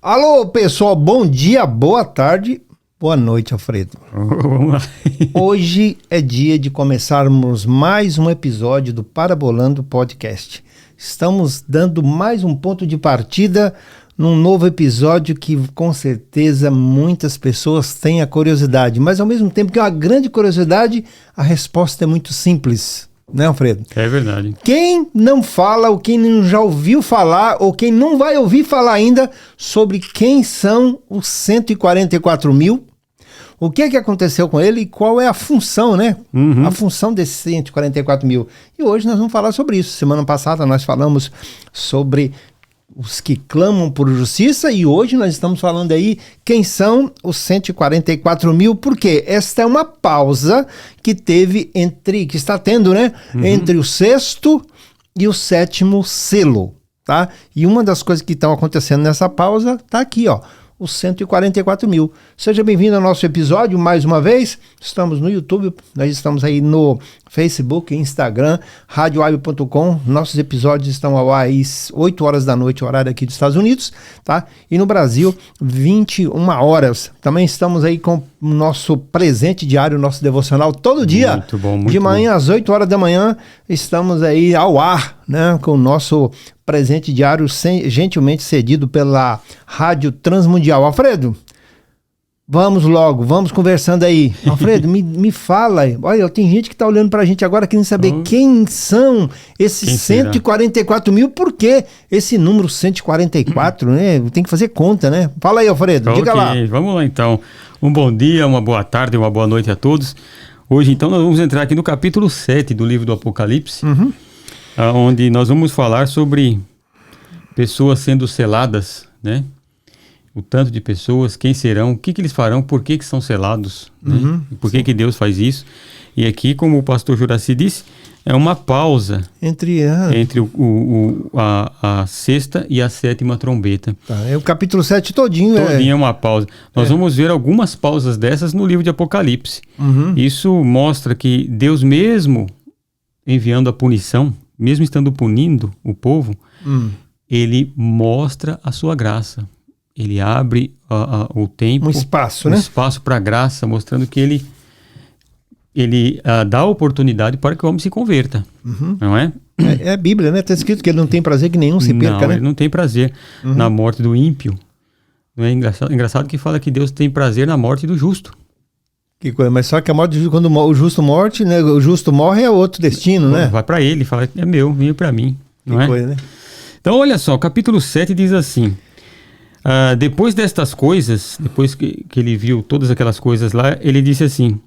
Alô, pessoal, bom dia, boa tarde, boa noite, Alfredo. Vamos lá. Hoje é dia de começarmos mais um episódio do Parabolando Podcast. Estamos dando mais um ponto de partida num novo episódio que com certeza muitas pessoas têm a curiosidade, mas ao mesmo tempo que é uma grande curiosidade, a resposta é muito simples. Né, Alfredo? É verdade. Quem não fala, ou quem não já ouviu falar, ou quem não vai ouvir falar ainda sobre quem são os 144 mil, o que é que aconteceu com ele e qual é a função, né? A função desses 144 mil. E hoje nós vamos falar sobre isso. Semana passada nós falamos sobre os que clamam por justiça e hoje nós estamos falando aí quem são os 144 mil, porque esta é uma pausa que que está tendo, né? Entre o sexto e o sétimo selo, tá? E uma das coisas que estão acontecendo nessa pausa tá aqui, ó, os 144 mil. Seja bem-vindo ao nosso episódio mais uma vez. Estamos no YouTube, nós estamos aí no Facebook, Instagram, radioweb.com. Nossos episódios estão ao ar às 8 horas da noite, horário aqui dos Estados Unidos, tá? E no Brasil, 21 horas. Também estamos aí com o nosso presente diário, nosso devocional, todo dia. Muito bom, muito de manhã bom. às 8 horas da manhã, estamos aí ao ar, né? Com o nosso presente diário, gentilmente cedido pela Rádio Transmundial. Alfredo, vamos conversando aí. Alfredo, me fala, olha, tem gente que tá olhando pra gente agora querendo saber quem são esses 144 mil, por que esse número 144, né? Tem que fazer conta, né? Fala aí, Alfredo, diga lá. Vamos lá então. Um bom dia, uma boa tarde, uma boa noite a todos. Hoje então nós vamos entrar aqui no capítulo 7 do livro do Apocalipse, onde nós vamos falar sobre pessoas sendo seladas, né? O tanto de pessoas, quem serão, o que eles farão, por que são selados, né? Por que Deus faz isso. E aqui, como o pastor Juraci disse, é uma pausa entre a sexta e a sétima trombeta. Tá, é o capítulo 7 todinho. Todinho é uma pausa. Nós vamos ver algumas pausas dessas no livro de Apocalipse. Isso mostra que Deus, mesmo enviando a punição, mesmo estando punindo o povo, ele mostra a sua graça. Ele abre o tempo, um espaço para a graça, mostrando que ele dá a oportunidade para que o homem se converta, não é? É a Bíblia, né? Está escrito que ele não tem prazer que nenhum se perca, né? Ele não tem prazer na morte do ímpio. Não é engraçado que fala que Deus tem prazer na morte do justo. Que coisa, mas só que a morte, quando o justo morre, né? O justo morre é outro destino, né? Vai para ele, fala, é meu, veio para mim. Não que é? Coisa, né? Então, olha só, o capítulo 7 diz assim: depois destas coisas, depois que ele viu todas aquelas coisas lá, ele disse assim,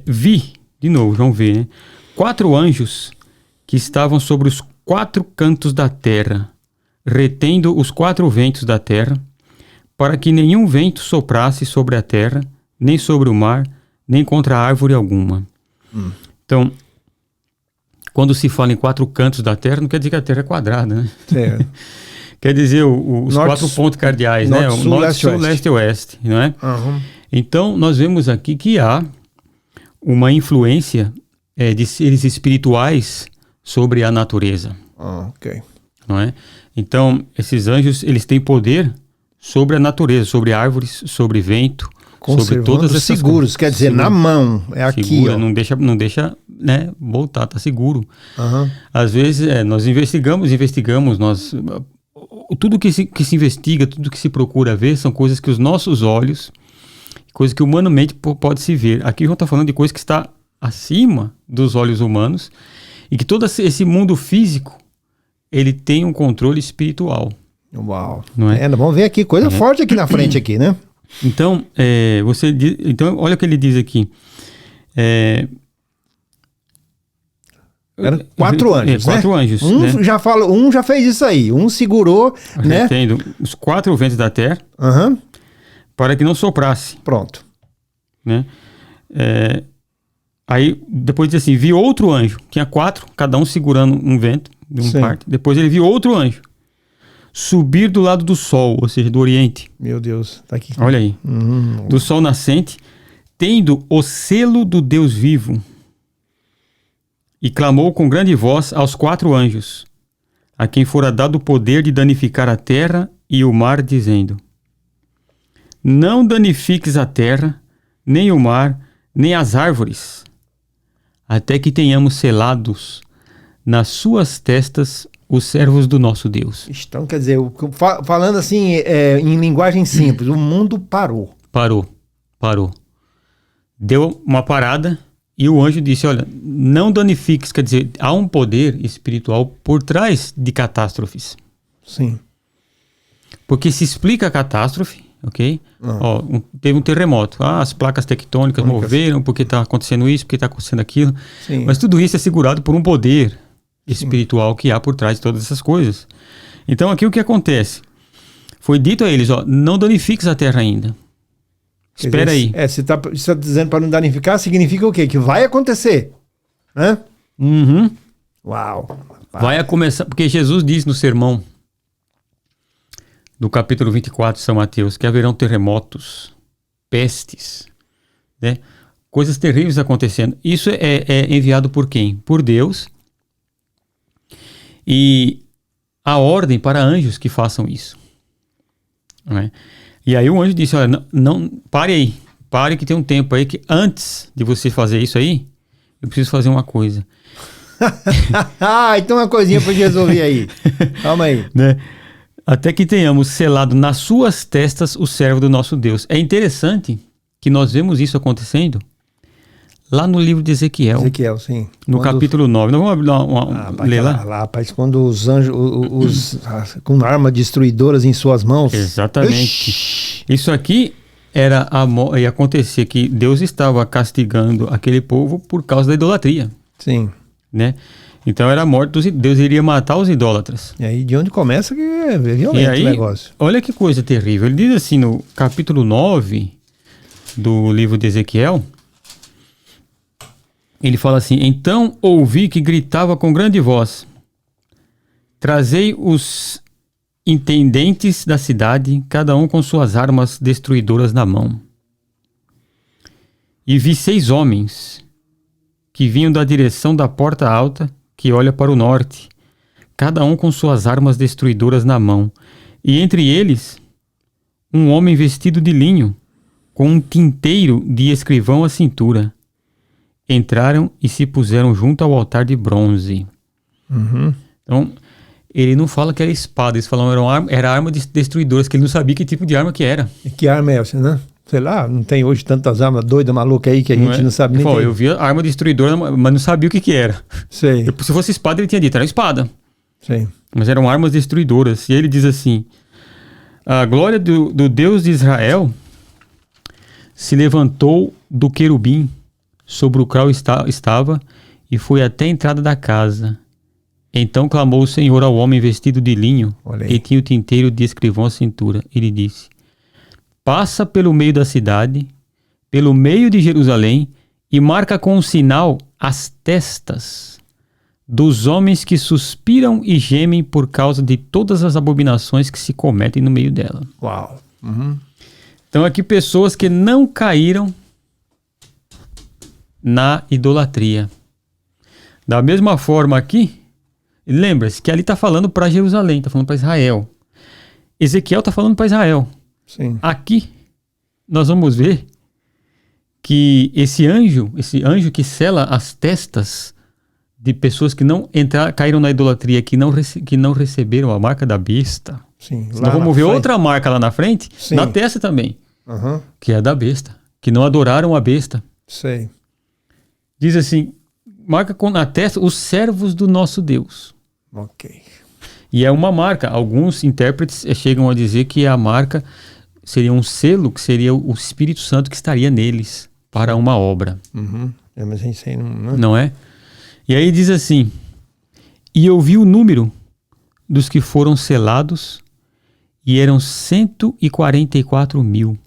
vi, de novo, vamos ver, né? 4 anjos que estavam sobre os 4 cantos da terra, retendo os 4 ventos da terra, para que nenhum vento soprasse sobre a terra, nem sobre o mar, nem contra árvore alguma. Então, quando se fala em 4 cantos da terra, não quer dizer que a terra é quadrada, né? Quer dizer os norte, 4 pontos cardeais, né? O norte, sul, leste e oeste, não é? Então, nós vemos aqui que há uma influência de seres espirituais sobre a natureza. Não é? Então, esses anjos, eles têm poder sobre a natureza, sobre árvores, sobre vento, sobre todas essas seguros, coisas. Quer dizer, na mão, é aqui, segura, ó. Não deixa, né, voltar, tá seguro. Às vezes, nós investigamos, tudo que se investiga, tudo que se procura ver, são coisas que os nossos olhos, coisas que humanamente pode se ver. Aqui a gente está falando de coisa que está acima dos olhos humanos e que todo esse mundo físico, ele tem um controle espiritual. Uau. Não é? Vamos ver aqui, coisa forte aqui na frente, aqui, né? Então, então, olha o que ele diz aqui. Eram 4 anjos, 4 anjos. Um já fez isso aí. Um segurou, né? Retendo os 4 ventos da terra para que não soprasse. Pronto. Né? Aí, depois diz assim, vi outro anjo. Tinha 4, cada um segurando um vento de uma parte. Depois ele viu outro anjo. subir do lado do sol, ou seja, do oriente. Meu Deus, tá aqui. Olha aí. Do sol nascente, tendo o selo do Deus vivo. E clamou com grande voz aos 4 anjos, a quem fora dado o poder de danificar a terra e o mar, dizendo: não danifiques a terra, nem o mar, nem as árvores, até que tenhamos selados nas suas testas os servos do nosso Deus. Então, quer dizer, falando assim, em linguagem simples, o mundo parou. Parou. Deu uma parada e o anjo disse, olha, não danifiques, quer dizer, há um poder espiritual por trás de catástrofes. Sim. Porque se explica a catástrofe, ok? Teve um terremoto, as placas tectônicas moveram, porque está acontecendo isso, porque está acontecendo aquilo. Sim. Mas tudo isso é segurado por um poder espiritual que há por trás de todas essas coisas. Então aqui o que acontece? Foi dito a eles, não danifiques a terra ainda. Espera aí. Você está dizendo para não danificar, significa o quê? Que vai acontecer. Né? Uhum. Uau. Vai começar, porque Jesus diz no sermão do capítulo 24 de São Mateus que haverão terremotos, pestes, né? Coisas terríveis acontecendo. Isso é enviado por quem? Por Deus. E a ordem para anjos que façam isso. Né? E aí o anjo disse, olha, não, pare que tem um tempo aí que antes de você fazer isso aí, eu preciso fazer uma coisa. Então uma coisinha para resolver aí. Calma aí. Né? Até que tenhamos selado nas suas testas o servo do nosso Deus. É interessante que nós vemos isso acontecendo lá no livro de Ezequiel. Ezequiel, sim. No capítulo 9. Nós vamos ler lá? Lá, rapaz, quando os anjos, com armas destruidoras em suas mãos. Exatamente. Uxi. Isso aqui ia acontecer que Deus estava castigando aquele povo por causa da idolatria. Sim. Né? Então era a morte Deus iria matar os idólatras. E aí de onde começa que é violento o negócio. Olha que coisa terrível. Ele diz assim no capítulo 9 do livro de Ezequiel, ele fala assim, então ouvi que gritava com grande voz, trazei os intendentes da cidade, cada um com suas armas destruidoras na mão. E vi 6 homens que vinham da direção da porta alta, que olha para o norte, cada um com suas armas destruidoras na mão. E entre eles, um homem vestido de linho, com um tinteiro de escrivão à cintura. Entraram e se puseram junto ao altar de bronze. Uhum. Então, ele não fala que era espada, eles falam que era arma destruidoras, que ele não sabia que tipo de arma que era. E que arma é essa, né? Sei lá, não tem hoje tantas armas doidas, malucas aí que a gente não sabe nem. Eu vi arma destruidora, mas não sabia o que era. Sei. Se fosse espada, ele tinha dito, era espada. Sim. Mas eram armas destruidoras. E ele diz assim, a glória do Deus de Israel se levantou do querubim, sobre o qual estava, e foi até a entrada da casa. Então clamou o Senhor ao homem vestido de linho, e tinha o tinteiro de escrivão à cintura. Ele disse, passa pelo meio da cidade, pelo meio de Jerusalém, e marca com um sinal as testas dos homens que suspiram e gemem por causa de todas as abominações que se cometem no meio dela. Uau. Uhum. Então aqui pessoas que não caíram na idolatria. Da mesma forma aqui, lembra-se que ali está falando para Jerusalém, está falando para Israel. Ezequiel está falando para Israel. Sim. Aqui nós vamos ver que esse anjo que sela as testas de pessoas que não caíram na idolatria, que não receberam a marca da besta. Sim. Nós vamos ver outra marca lá na frente, sim, na testa também, que é a da besta, que não adoraram a besta. Sei. Diz assim, marca na testa os servos do nosso Deus. Ok. E é uma marca. Alguns intérpretes chegam a dizer que a marca seria um selo, que seria o Espírito Santo que estaria neles para uma obra. Uhum. Mas a gente não é? E aí diz assim, e eu vi o número dos que foram selados, e eram 144 mil,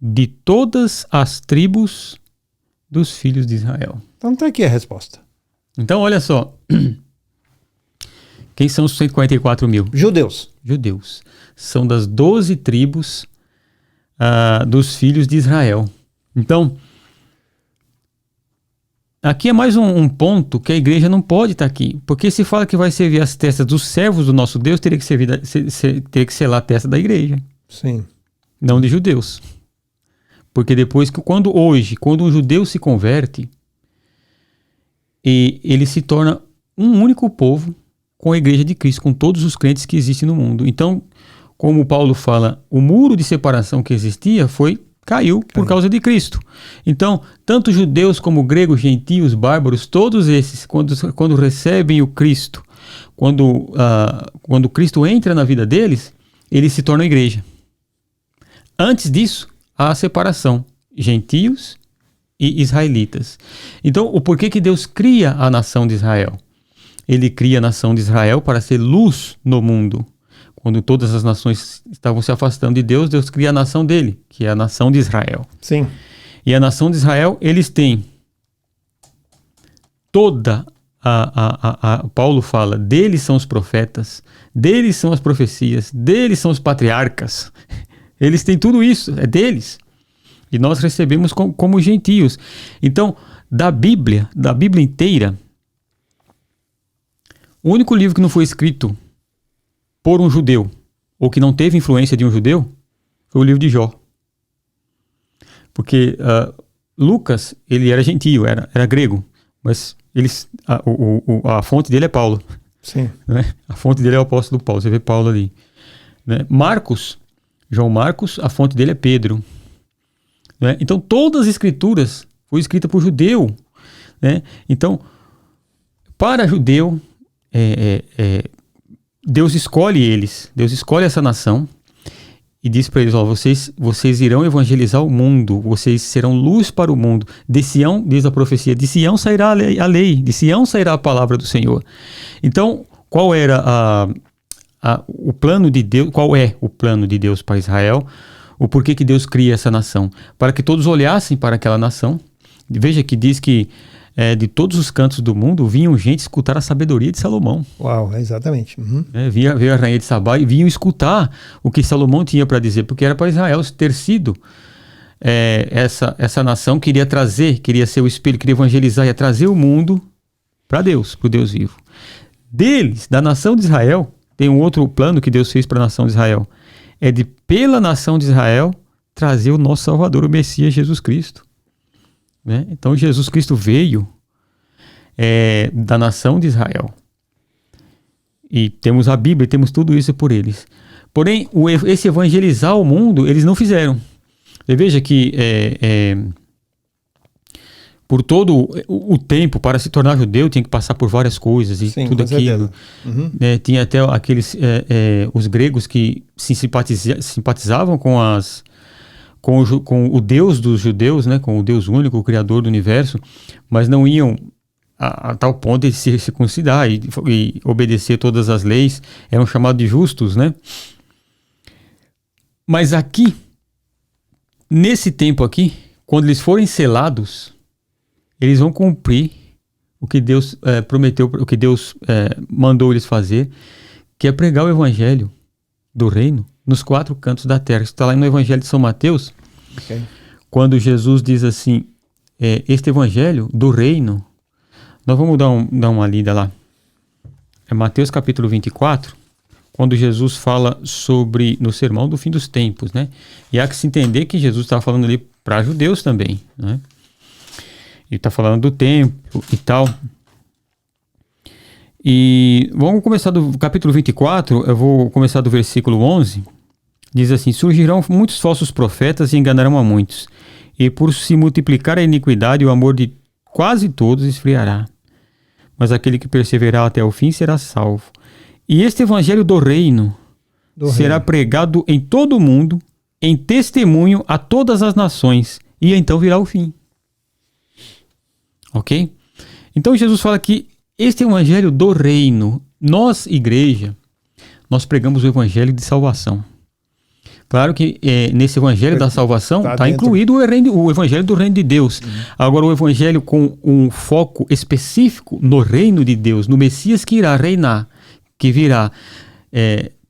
de todas as tribos dos filhos de Israel. Então tá aqui a resposta. Então olha só, Quem são os 144 mil? Judeus. Judeus. São das 12 tribos dos filhos de Israel. Então, aqui é mais um ponto que a igreja não pode estar aqui. Porque se fala que vai servir as testas dos servos do nosso Deus, teria que ser lá a testa da igreja. Sim. Não de judeus. Porque depois, quando um judeu se converte, e ele se torna um único povo com a igreja de Cristo, com todos os crentes que existem no mundo. Então, como Paulo fala, o muro de separação que existia caiu por causa de Cristo. Então, tanto judeus como gregos, gentios, bárbaros, todos esses, quando recebem o Cristo, quando Cristo entra na vida deles, eles se tornam igreja. Antes disso, há a separação, gentios e israelitas. Então, o porquê que Deus cria a nação de Israel? Ele cria a nação de Israel para ser luz no mundo. Quando todas as nações estavam se afastando de Deus, Deus cria a nação dele, que é a nação de Israel. Sim. E a nação de Israel, eles têm toda Paulo fala, deles são os profetas, deles são as profecias, deles são os patriarcas. Eles têm tudo isso, é deles. E nós recebemos como gentios. Então, da Bíblia inteira, o único livro que não foi escrito por um judeu, ou que não teve influência de um judeu, foi o livro de Jó. Porque Lucas, ele era gentio, era grego, mas a fonte dele é Paulo. Sim. Né? A fonte dele é o apóstolo Paulo, você vê Paulo ali. Né? João Marcos, a fonte dele é Pedro. Né? Então, todas as escrituras foram escritas por judeu. Né? Então, para judeu, Deus escolhe eles, Deus escolhe essa nação e diz para eles, vocês irão evangelizar o mundo, vocês serão luz para o mundo. De Sião, diz a profecia, de Sião sairá a lei, de Sião sairá a palavra do Senhor. Então, qual era o plano de Deus? Qual é o plano de Deus para Israel? O porquê que Deus cria essa nação? Para que todos olhassem para aquela nação. Veja que diz que de todos os cantos do mundo vinham gente escutar a sabedoria de Salomão. Uau, exatamente. Uhum. Veio a rainha de Sabá e vinham escutar o que Salomão tinha para dizer, porque era para Israel ter sido essa nação queria ser o espelho, queria evangelizar, ia trazer o mundo para Deus, para o Deus vivo. Da nação de Israel, tem um outro plano que Deus fez para a nação de Israel, pela nação de Israel, trazer o nosso Salvador, o Messias Jesus Cristo. Né? Então Jesus Cristo veio da nação de Israel. E temos a Bíblia, temos tudo isso por eles. Porém, esse evangelizar o mundo, eles não fizeram. Você veja que por todo o tempo, para se tornar judeu, tinha que passar por várias coisas e tudo aquilo. Uhum. Tinha até aqueles os gregos que se simpatizavam com o Deus dos judeus, né, com o Deus único, o Criador do universo, mas não iam a tal ponto de se circuncidar e obedecer todas as leis, eram chamados de justos, né? Mas aqui, nesse tempo aqui, quando eles forem selados, eles vão cumprir o que Deus prometeu, o que Deus mandou eles fazer, que é pregar o evangelho do reino nos 4 cantos da terra. Isso está lá no Evangelho de São Mateus, quando Jesus diz assim, este evangelho do reino, nós vamos dar uma lida lá. É Mateus capítulo 24, quando Jesus fala no sermão do fim dos tempos, né? E há que se entender que Jesus estava falando ali para judeus também, né? Ele está falando do tempo e tal. E vamos começar do capítulo 24, eu vou começar do versículo 11. Diz assim, surgirão muitos falsos profetas e enganarão a muitos. E por se multiplicar a iniquidade, o amor de quase todos esfriará. Mas aquele que perseverar até o fim será salvo. E este evangelho do reino será pregado em todo o mundo, em testemunho a todas as nações. E então virá o fim. Ok? Então Jesus fala que este evangelho do reino, nós, igreja, nós pregamos o evangelho de salvação. Claro que nesse evangelho da salvação está incluído o evangelho do reino de Deus. Uhum. Agora, o evangelho com um foco específico no reino de Deus, no Messias que irá reinar, que virá,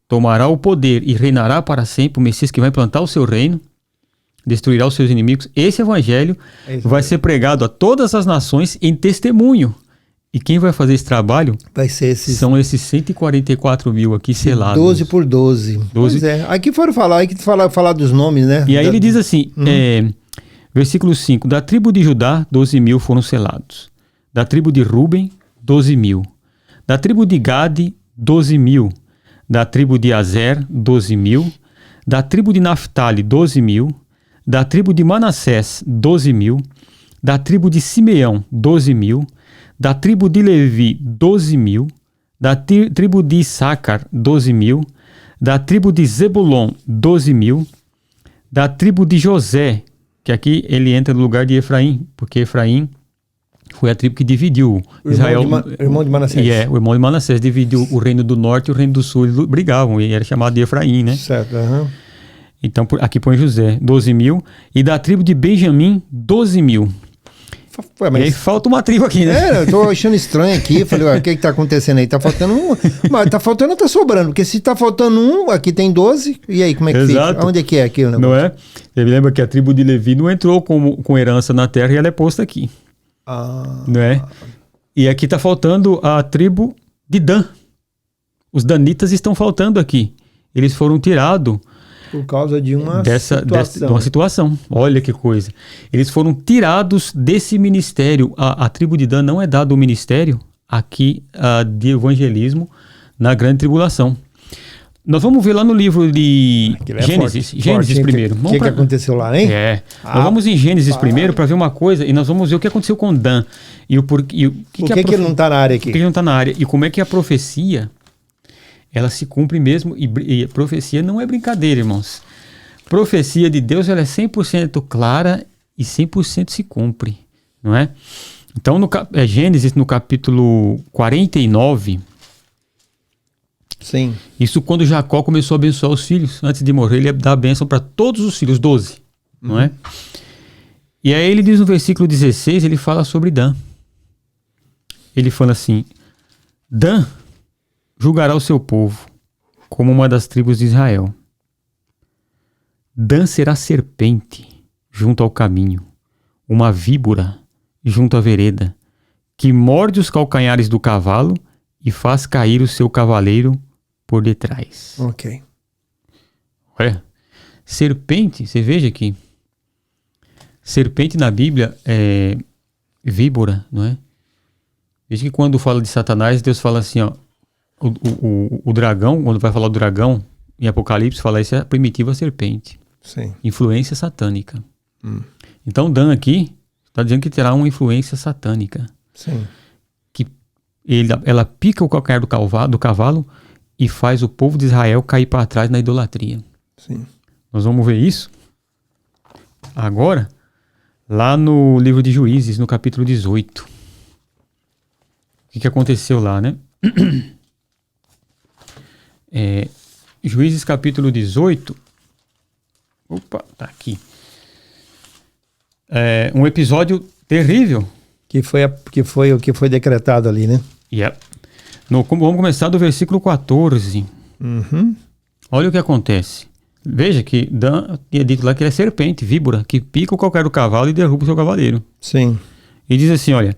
tomará o poder e reinará para sempre, o Messias que vai implantar o seu reino, destruirá os seus inimigos. Esse evangelho vai ser pregado a todas as nações em testemunho. E quem vai fazer esse trabalho vai ser são esses 144 mil aqui selados. 12 por 12. Pois é. Aqui foram falar dos nomes, né? E aí ele diz assim, versículo 5, da tribo de Judá, 12 mil foram selados. Da tribo de Ruben, 12 mil. Da tribo de Gade, 12 mil. Da tribo de Azer, 12 mil. Da tribo de Naftali, 12 mil. Da tribo de Manassés, 12 mil. Da tribo de Simeão, 12 mil. Da tribo de Levi, 12 mil. Da tribo de Issacar, 12 mil. Da tribo de Zebulon, 12 mil. Da tribo de José, que aqui ele entra no lugar de Efraim, porque Efraim foi a tribo que dividiu Israel. Irmão de Manassés. O irmão de Manassés dividiu o reino do norte e o reino do sul, eles brigavam, e era chamado de Efraim, né? Certo, Então aqui põe José, 12 mil. E da tribo de Benjamim, 12 mil. Ué, mas... E aí falta uma tribo aqui, né? Eu tô achando estranho aqui. Falei, ué, o que tá acontecendo aí? Tá faltando um. Mas tá faltando ou tá sobrando? Porque se tá faltando um, aqui tem 12. E aí, como é que Exato. fica? Onde é que é aqui o negócio? Não é? Ele lembra que a tribo de Levi não entrou com herança na terra e ela é posta aqui. Não é? E aqui tá faltando a tribo de Dan. Os danitas estão faltando aqui. Eles foram tirados por causa de uma situação. Olha que coisa. Eles foram tirados desse ministério. A tribo de Dan não é dado o ministério aqui de evangelismo na grande tribulação. Nós vamos ver lá no livro de Gênesis. Gênesis primeiro. O que aconteceu lá, hein? Nós vamos em Gênesis primeiro para ver uma coisa e nós vamos ver o que aconteceu com Dan. E o porquê. Por que ele não está na área aqui? Por que ele não está na área? E como é que a profecia ela se cumpre mesmo, e profecia não é brincadeira, irmãos. Profecia de Deus, ela é 100% clara e 100% se cumpre, não é? Então, Gênesis, no capítulo 49, sim. Isso quando Jacó começou a abençoar os filhos. Antes de morrer, ele ia dar a bênção para todos os filhos, 12, não é? E aí ele diz no versículo 16, ele fala sobre Dan. Ele fala assim, Dan julgará o seu povo como uma das tribos de Israel. Dan será serpente junto ao caminho, uma víbora junto à vereda, que morde os calcanhares do cavalo e faz cair o seu cavaleiro por detrás. Ok. Olha, serpente, você veja aqui, serpente na Bíblia é víbora, não é? Veja que quando fala de Satanás, Deus fala assim, ó, o dragão, quando vai falar do dragão, em Apocalipse, fala isso é a primitiva serpente. Sim. Influência satânica. Então Dan aqui está dizendo que terá uma influência satânica. Sim. Que ela pica o calcanhar do cavalo e faz o povo de Israel cair para trás na idolatria. Sim. Nós vamos ver isso agora, lá no livro de Juízes, no capítulo 18. O que aconteceu lá, né? Juízes capítulo 18. Opa, tá aqui. Um episódio terrível. Que foi o que foi decretado ali, né? Yeah. Vamos começar do versículo 14. Olha o que acontece. Veja que Dan tinha dito lá que ele é serpente, víbora, que pica o calcanhar do cavalo e derruba o seu cavaleiro. Sim. E diz assim, olha.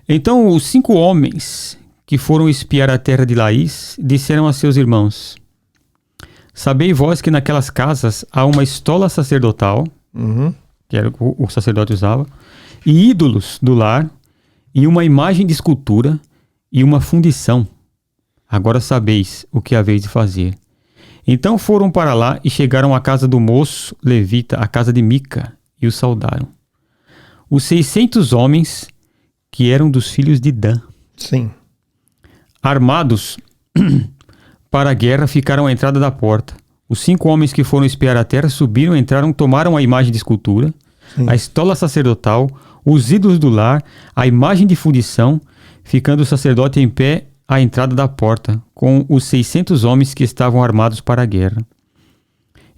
Então os 5 homens que foram espiar a terra de Laís disseram a seus irmãos: sabei vós que naquelas casas há uma estola sacerdotal, que era o sacerdote usava, e ídolos do lar, e uma imagem de escultura, e uma fundição. Agora sabeis o que haveis de fazer. Então foram para lá e chegaram à casa do moço levita, a casa de Mica, e o saudaram. Os 600 homens que eram dos filhos de Dan. Sim. Armados para a guerra, ficaram à entrada da porta. Os 5 homens que foram espiar a terra subiram, entraram, tomaram a imagem de escultura, a estola sacerdotal, os ídolos do lar, a imagem de fundição, ficando o sacerdote em pé à entrada da porta, com os 600 homens que estavam armados para a guerra.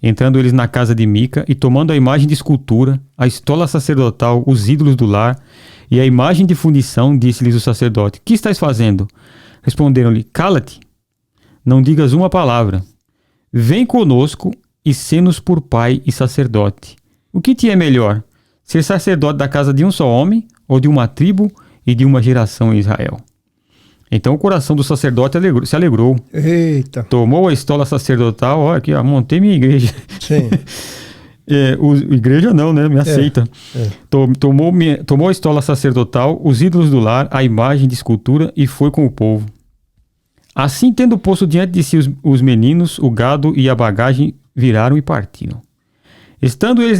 Entrando eles na casa de Mica e tomando a imagem de escultura, a estola sacerdotal, os ídolos do lar e a imagem de fundição, disse-lhes o sacerdote: que estáis fazendo? Responderam-lhe: cala-te não digas uma palavra. Vem conosco e sê-nos por pai e sacerdote. O que te é melhor? Ser sacerdote da casa de um só homem ou de uma tribo e de uma geração em Israel? Então o coração do sacerdote se alegrou. Eita. Tomou a estola sacerdotal, olha aqui, montei minha igreja. Sim. Igreja não, né? Me aceita. Tomou a estola sacerdotal, os ídolos do lar, a imagem de escultura e foi com o povo. Assim, tendo posto diante de si os meninos, o gado e a bagagem, viraram e partiram. Estando eles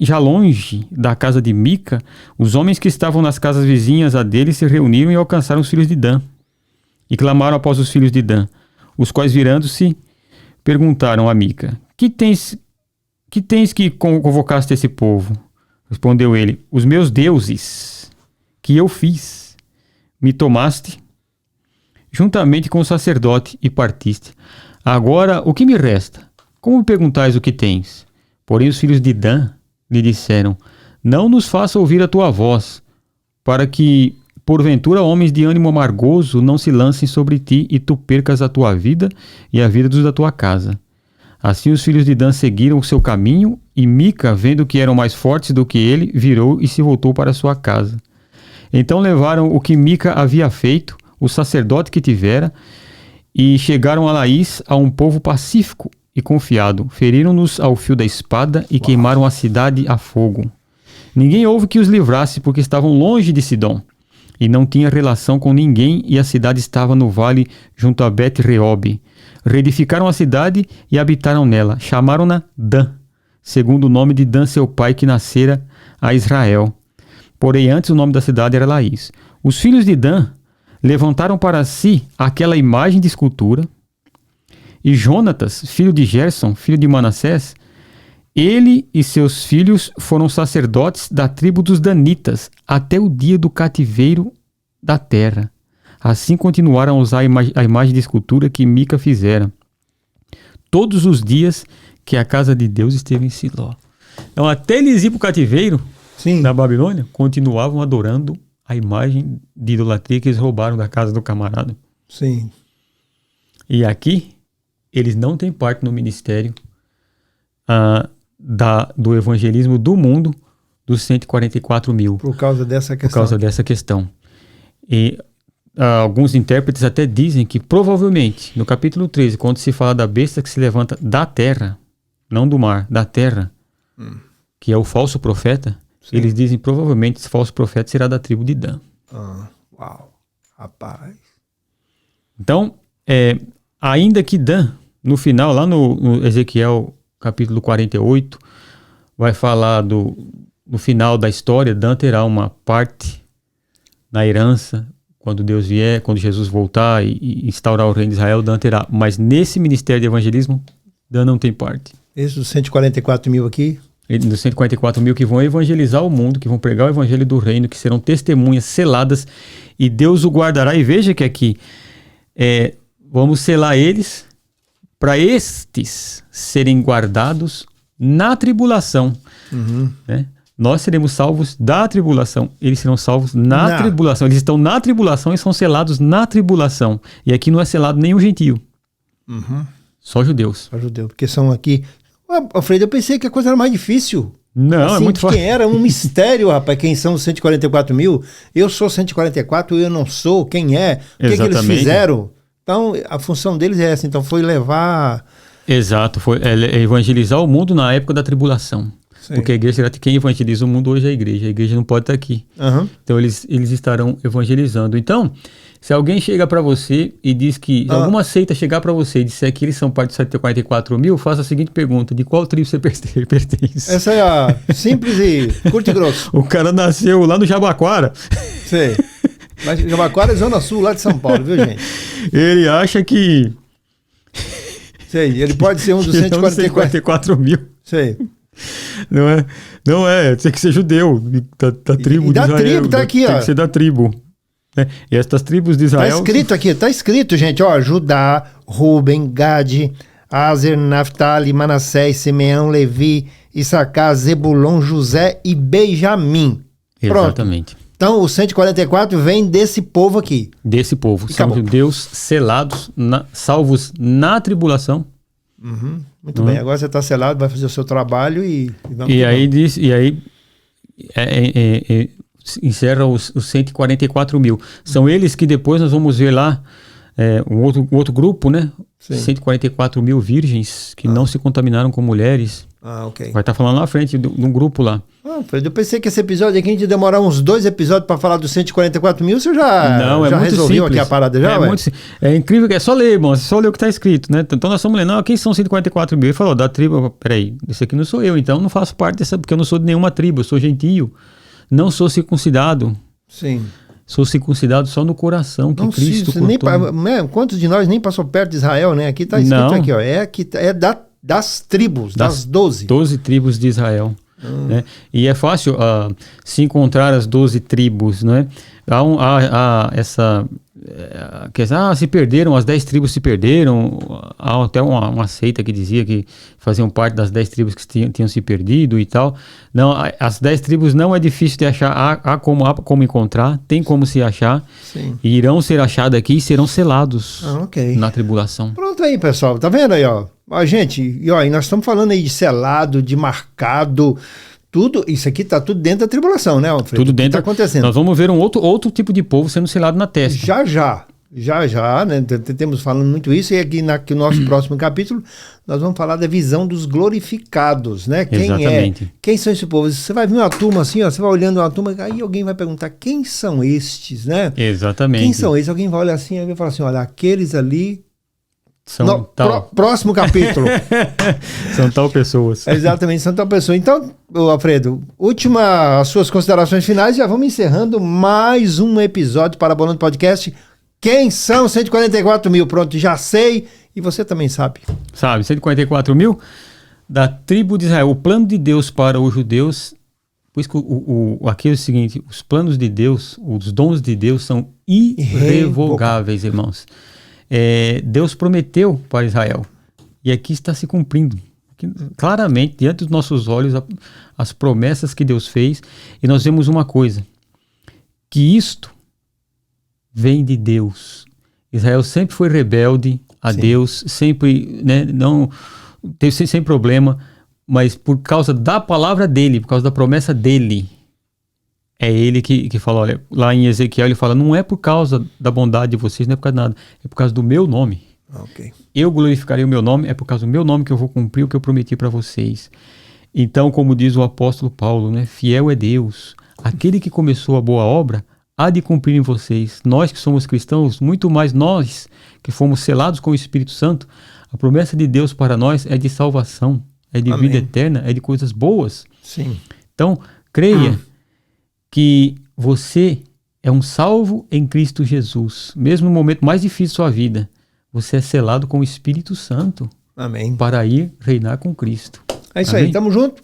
já longe da casa de Mica, os homens que estavam nas casas vizinhas a dele se reuniram e alcançaram os filhos de Dan. E clamaram após os filhos de Dan, os quais, virando-se, perguntaram a Mica: Que tens que convocaste esse povo? Respondeu ele: Os meus deuses, que eu fiz. Me tomaste juntamente com o sacerdote e partiste. Agora, o que me resta? Como me perguntais o que tens? Porém, os filhos de Dan lhe disseram: Não nos faça ouvir a tua voz, para que, porventura, homens de ânimo amargoso não se lancem sobre ti e tu percas a tua vida e a vida dos da tua casa. Assim os filhos de Dan seguiram o seu caminho, e Mica, vendo que eram mais fortes do que ele, virou e se voltou para sua casa. Então levaram o que Mica havia feito, o sacerdote que tivera, e chegaram a Laís, a um povo pacífico e confiado. Feriram-nos ao fio da espada e queimaram a cidade a fogo. Ninguém houve que os livrasse, porque estavam longe de Sidom, e não tinha relação com ninguém, e a cidade estava no vale junto a Bet-Reob. Reedificaram a cidade e habitaram nela. Chamaram-na Dan, segundo o nome de Dan, seu pai, que nascera a Israel. Porém, antes o nome da cidade era Laís. Os filhos de Dan levantaram para si aquela imagem de escultura, e Jonatas, filho de Gerson, filho de Manassés, ele e seus filhos foram sacerdotes da tribo dos Danitas até o dia do cativeiro da terra. Assim continuaram a usar a imagem de escultura que Mica fizera, todos os dias que a casa de Deus esteve em Siló. Então, até eles ir para o cativeiro da Babilônia, continuavam adorando a imagem de idolatria que eles roubaram da casa do camarada. Sim. E aqui, eles não têm parte no ministério do evangelismo do mundo dos 144 mil. Por causa dessa questão. Por causa dessa questão. E alguns intérpretes até dizem que provavelmente, no capítulo 13, quando se fala da besta que se levanta da terra, não do mar, da terra, que é o falso profeta, sim, eles dizem provavelmente esse falso profeta será da tribo de Dan. Uau, rapaz. Então, ainda que Dan, no final, lá no Ezequiel capítulo 48, vai falar no final da história, Dan terá uma parte na herança, quando Deus vier, quando Jesus voltar e instaurar o reino de Israel, Dan terá. Mas nesse ministério de evangelismo, Dan não tem parte. Esses dos 144 mil aqui? Dos 144 mil que vão evangelizar o mundo, que vão pregar o evangelho do reino, que serão testemunhas seladas, e Deus o guardará. E veja que aqui, vamos selar eles, para estes serem guardados na tribulação. Né? Nós seremos salvos da tribulação. Eles serão salvos na tribulação. Eles estão na tribulação e são selados na tribulação. E aqui não é selado nenhum gentio. Só judeus. Só judeus, porque são aqui... Alfredo, eu pensei que a coisa era mais difícil. Não, assim, é muito fácil. Quem era um mistério, rapaz, quem são os 144 mil? Eu sou 144, eu não sou, quem é? O que eles fizeram? Então, a função deles é essa, então foi levar... Exato, foi evangelizar o mundo na época da tribulação. Sim. Porque a igreja, quem evangeliza o mundo hoje é a igreja não pode estar aqui. Então eles estarão evangelizando. Então, se alguém chega para você e diz que, alguma seita chegar para você e disser que eles são parte de 144 mil, faça a seguinte pergunta: de qual tribo você pertence? Essa é a simples e curto e grosso. O cara nasceu lá no Jabaquara. Sei. Mas Jabaquara é zona sul, lá de São Paulo, viu, gente? Ele acha que... Sei, ele pode ser um dos 144 mil. Sei. Não é, tem que ser judeu, da tribo de Israel. Tribo, tá aqui, tem que ser da tribo. E estas tribos de Israel... Tá escrito aqui, tá escrito, gente, ó, Judá, Ruben, Gade, Aser, Naftali, Manassés, Simeão, Levi, Issacar, Zebulon, José e Benjamim. Exatamente. Pronto. Então, os 144 vem desse povo aqui. Desse povo. E São acabou. judeus selados, salvos na tribulação. Muito bem, agora você está selado, vai fazer o seu trabalho e vamos. E aí diz, encerra os 144 mil. São eles que depois nós vamos ver lá um outro grupo, né? Sim. 144 mil virgens que não se contaminaram com mulheres. Ok. Vai estar falando lá na frente de um grupo lá. Eu pensei que esse episódio aqui a gente ia demorar uns 2 episódios para falar dos 144 mil. Você já Muito resolveu simples. aqui a parada já? É incrível, é só ler, irmão. É só ler o que está escrito, né? Então nós estamos lendo, quem são 144 mil? Ele falou, da tribo. Peraí, esse aqui não sou eu, então não faço parte dessa, porque eu não sou de nenhuma tribo, eu sou gentio. Não sou circuncidado. Sim. Sou circuncidado só no coração, que Cristo cortou. Quantos de nós nem passou perto de Israel, né? Aqui está escrito aqui, ó. Das tribos, das 12. 12 tribos de Israel. Né? E é fácil se encontrar as 12 tribos, né? Há essa... se perderam, as 10 tribos se perderam. Há até uma seita que dizia que faziam parte das 10 tribos que tinham se perdido e tal. Não, as 10 tribos não é difícil de achar, há como encontrar, tem como se achar. Sim. E irão ser achados aqui e serão selados na tribulação. Pronto aí, pessoal, tá vendo aí, ó? Gente, e nós estamos falando aí de selado, de marcado, tudo, isso aqui tá tudo dentro da tribulação, né, Alfredo? Tudo dentro. Tá acontecendo. Nós vamos ver um outro tipo de povo sendo selado na testa. Já, né? Temos falando muito isso, e aqui no nosso próximo capítulo nós vamos falar da visão dos glorificados, né? Quem são esse povo? Você vai ver uma turma assim, ó, você vai olhando uma turma, aí alguém vai perguntar, quem são estes, né? Exatamente. Quem são esses? Alguém vai olhar assim, e vai falar assim, olha, aqueles ali... São próximo capítulo. São tal pessoas. Exatamente, são tal pessoa. Então, Alfredo, as suas considerações finais, já vamos encerrando mais um episódio para Parabolando Podcast. Quem são 144 mil? Pronto, já sei. E você também sabe. 144 mil da tribo de Israel. O plano de Deus para os judeus, pois aqui é o seguinte, os planos de Deus, os dons de Deus são irrevogáveis, irmãos. Deus prometeu para Israel, e aqui está se cumprindo, claramente, diante dos nossos olhos, as promessas que Deus fez, e nós vemos uma coisa, que isto vem de Deus. Israel sempre foi rebelde a Deus, sempre, né, não teve sem problema, mas por causa da palavra dele, por causa da promessa dele, é ele que fala, olha, lá em Ezequiel ele fala, não é por causa da bondade de vocês, não é por causa de nada, é por causa do meu nome. Okay. Eu glorificarei o meu nome, é por causa do meu nome que eu vou cumprir o que eu prometi para vocês. Então, como diz o apóstolo Paulo, né, fiel é Deus, aquele que começou a boa obra, há de cumprir em vocês. Nós que somos cristãos, muito mais nós que fomos selados com o Espírito Santo, a promessa de Deus para nós é de salvação, é de vida eterna, é de coisas boas. Sim. Então, creia que você é um salvo em Cristo Jesus. Mesmo no momento mais difícil da sua vida, você é selado com o Espírito Santo. Amém. Para ir reinar com Cristo. É isso aí, tamo junto.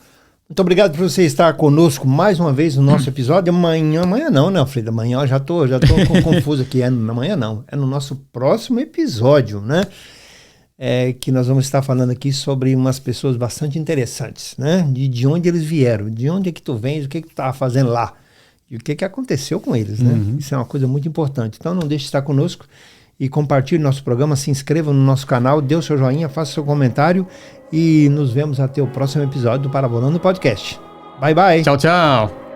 Muito obrigado por você estar conosco mais uma vez no nosso episódio. Amanhã não, né, Alfredo? Amanhã eu já tô confuso aqui. Amanhã não, é no nosso próximo episódio, né? Que nós vamos estar falando aqui sobre umas pessoas bastante interessantes, né? De onde eles vieram, de onde é que tu vens, o que tu estava fazendo lá. E o que aconteceu com eles, né? Isso é uma coisa muito importante. Então não deixe de estar conosco e compartilhe nosso programa, se inscreva no nosso canal, dê o seu joinha, faça o seu comentário e nos vemos até o próximo episódio do Parabolando Podcast. Bye, bye. Tchau, tchau.